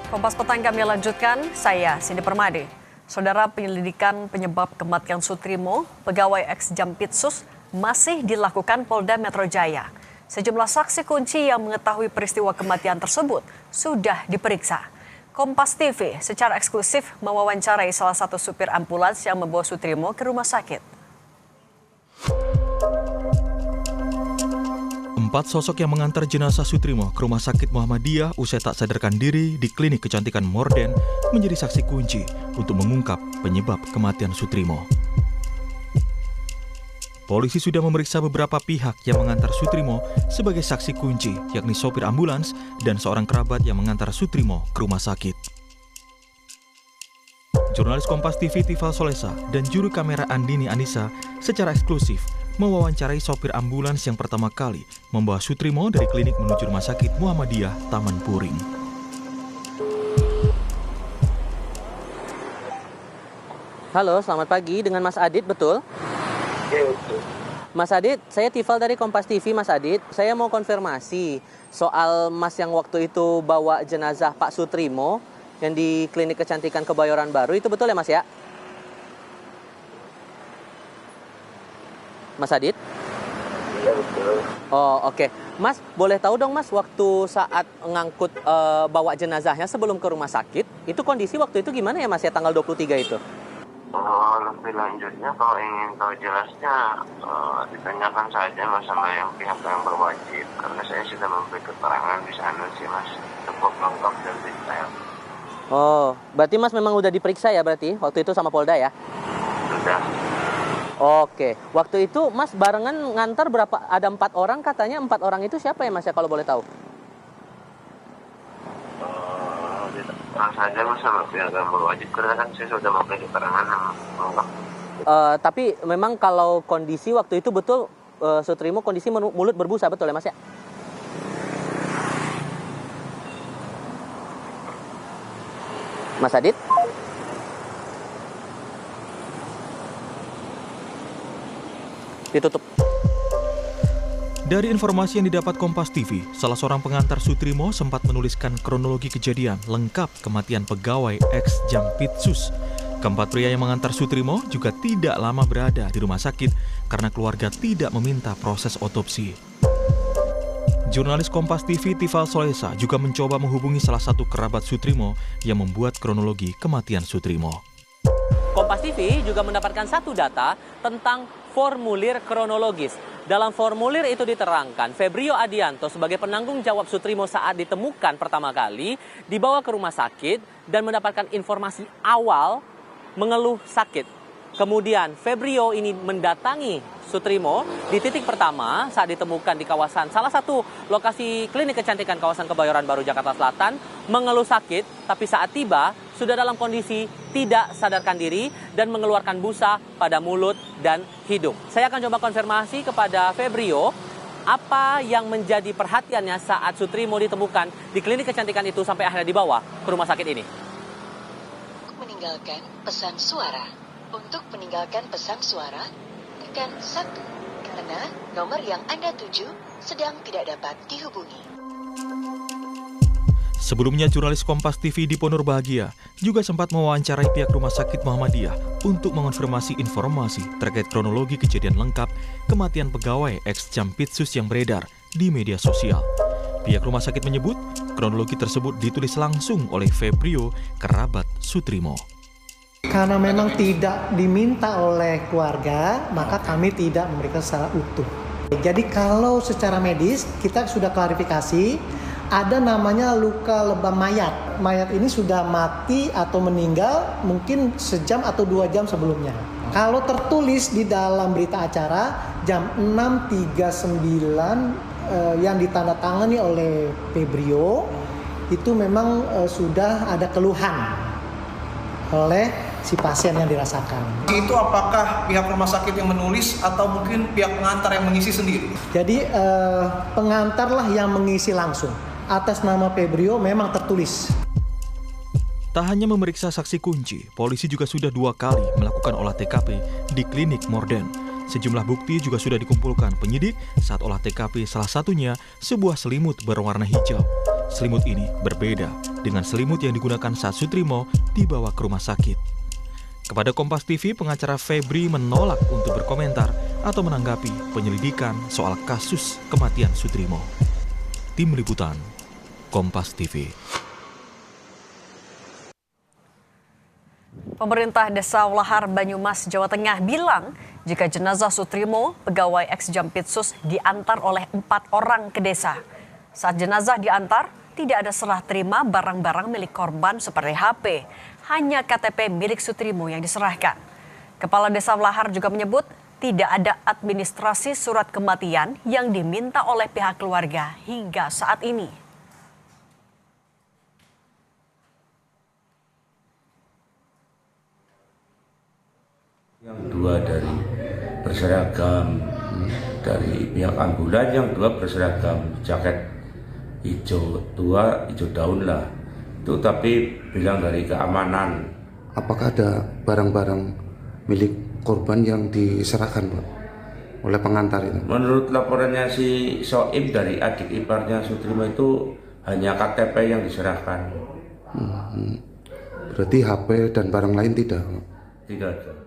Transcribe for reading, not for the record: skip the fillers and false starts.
Kompas Petang kami lanjutkan, saya Cindy Permadi. Saudara, penyelidikan penyebab kematian Sutrimo, pegawai ex-Jampitsus, masih dilakukan Polda Metro Jaya. Sejumlah saksi kunci yang mengetahui peristiwa kematian tersebut sudah diperiksa. Kompas TV secara eksklusif mewawancarai salah satu supir ambulans yang membawa Sutrimo ke rumah sakit. 4 sosok yang mengantar jenazah Sutrimo ke Rumah Sakit Muhammadiyah usai tak sadarkan diri di klinik kecantikan Morden menjadi saksi kunci untuk mengungkap penyebab kematian Sutrimo. Polisi sudah memeriksa beberapa pihak yang mengantar Sutrimo sebagai saksi kunci, yakni sopir ambulans dan seorang kerabat yang mengantar Sutrimo ke rumah sakit. Jurnalis Kompas TV Tifal Solesa dan juru kamera Andini Anissa secara eksklusif mewawancarai sopir ambulans yang pertama kali membawa Sutrimo dari klinik menuju Rumah Sakit Muhammadiyah Taman Puring. Halo, selamat pagi. Dengan Mas Adit, betul? Ya, betul. Mas Adit, saya Tifal dari Kompas TV, Mas Adit. Saya mau konfirmasi soal Mas yang waktu itu bawa jenazah Pak Sutrimo yang di klinik kecantikan Kebayoran Baru. Itu betul ya, Mas ya? Mas Adit? Iya, betul. Oh, oke. Mas, boleh tahu dong, Mas, waktu saat ngangkut bawa jenazahnya sebelum ke rumah sakit, itu kondisi waktu itu gimana ya, Mas, ya, tanggal 23 itu? Lebih lanjutnya kalau ingin tahu jelasnya ditanyakan saja Mas sama yang pihak yang berwajib, karena saya sudah memberi keterangan di sana sih, Mas, cukup lengkap dan detail. Oh, berarti Mas memang udah diperiksa ya berarti waktu itu sama Polda ya? Sudah. Oke, waktu itu Mas barengan ngantar berapa? Ada 4 orang katanya. 4 orang itu siapa ya, Mas ya, kalau boleh tahu? Diterang saja Mas sama pihak yang berwajib, karena kan saya sudah memberi keterangan yang lengkap. Tapi memang kalau kondisi waktu itu betul Sutrimo kondisi mulut berbusa, betul ya, Mas ya? Mas Adit? Ditutup. Dari informasi yang didapat Kompas TV, salah seorang pengantar Sutrimo sempat menuliskan kronologi kejadian lengkap kematian pegawai ex-Jampitsus. Keempat pria yang mengantar Sutrimo juga tidak lama berada di rumah sakit karena keluarga tidak meminta proses otopsi. Jurnalis Kompas TV Tifal Solesa juga mencoba menghubungi salah satu kerabat Sutrimo yang membuat kronologi kematian Sutrimo. Kompas TV juga mendapatkan satu data tentang formulir kronologis. Dalam formulir itu diterangkan, Febrio Adianto sebagai penanggung jawab Sutrimo saat ditemukan pertama kali, dibawa ke rumah sakit dan mendapatkan informasi awal mengeluh sakit. Kemudian Febrio ini mendatangi Sutrimo di titik pertama saat ditemukan di kawasan salah satu lokasi klinik kecantikan kawasan Kebayoran Baru, Jakarta Selatan, mengeluh sakit, tapi saat tiba sudah dalam kondisi tidak sadarkan diri dan mengeluarkan busa pada mulut dan hidung. Saya akan coba konfirmasi kepada Febrio apa yang menjadi perhatiannya saat Sutrimo ditemukan di klinik kecantikan itu sampai akhirnya dibawa ke rumah sakit ini. Meninggalkan pesan suara. Untuk meninggalkan pesan suara, tekan 1 karena nomor yang Anda tuju sedang tidak dapat dihubungi. Sebelumnya, jurnalis Kompas TV Dipo Nurbahagia juga sempat mewawancarai pihak Rumah Sakit Muhammadiyah untuk mengonfirmasi informasi terkait kronologi kejadian lengkap kematian pegawai ex-Jampitsus yang beredar di media sosial. Pihak rumah sakit menyebut kronologi tersebut ditulis langsung oleh Febrio, kerabat Sutrimo. Karena memang tidak diminta oleh keluarga, maka kami tidak memberikan secara utuh. Jadi kalau secara medis kita sudah klarifikasi, ada namanya luka lebam mayat. Mayat ini sudah mati atau meninggal mungkin sejam atau 2 jam sebelumnya. Kalau tertulis di dalam berita acara jam 6.39 yang ditandatangani oleh Febrio, itu memang sudah ada keluhan oleh si pasien yang dirasakan. Itu apakah pihak rumah sakit yang menulis atau mungkin pihak pengantar yang mengisi sendiri? Jadi pengantarlah yang mengisi langsung. Atas nama Febrio memang tertulis. Tak hanya memeriksa saksi kunci, polisi juga sudah 2 kali melakukan olah TKP di klinik Morden. Sejumlah bukti juga sudah dikumpulkan penyidik saat olah TKP, salah satunya sebuah selimut berwarna hijau. Selimut ini berbeda dengan selimut yang digunakan saat Sutrimo dibawa ke rumah sakit. Kepada Kompas TV, pengacara Febri menolak untuk berkomentar atau menanggapi penyelidikan soal kasus kematian Sutrimo. Tim Liputan, Kompas TV. Pemerintah Desa Ulahar, Banyumas, Jawa Tengah bilang jika jenazah Sutrimo, pegawai ex-Jampitsus, diantar oleh 4 orang ke desa. Saat jenazah diantar, tidak ada serah terima barang-barang milik korban seperti HP. Hanya KTP milik Sutrimo yang diserahkan. Kepala Desa Ulahar juga menyebut tidak ada administrasi surat kematian yang diminta oleh pihak keluarga hingga saat ini. Yang dua dari berseragam dari pihak ambulan, yang dua berseragam jaket hijau tua, hijau daun lah. Itu tapi bilang dari keamanan. Apakah ada barang-barang milik korban yang diserahkan, Pak, oleh pengantar itu? Menurut laporannya si Soim dari adik iparnya Sutrimo itu hanya KTP yang diserahkan. Berarti HP dan barang lain tidak? Tidak ada.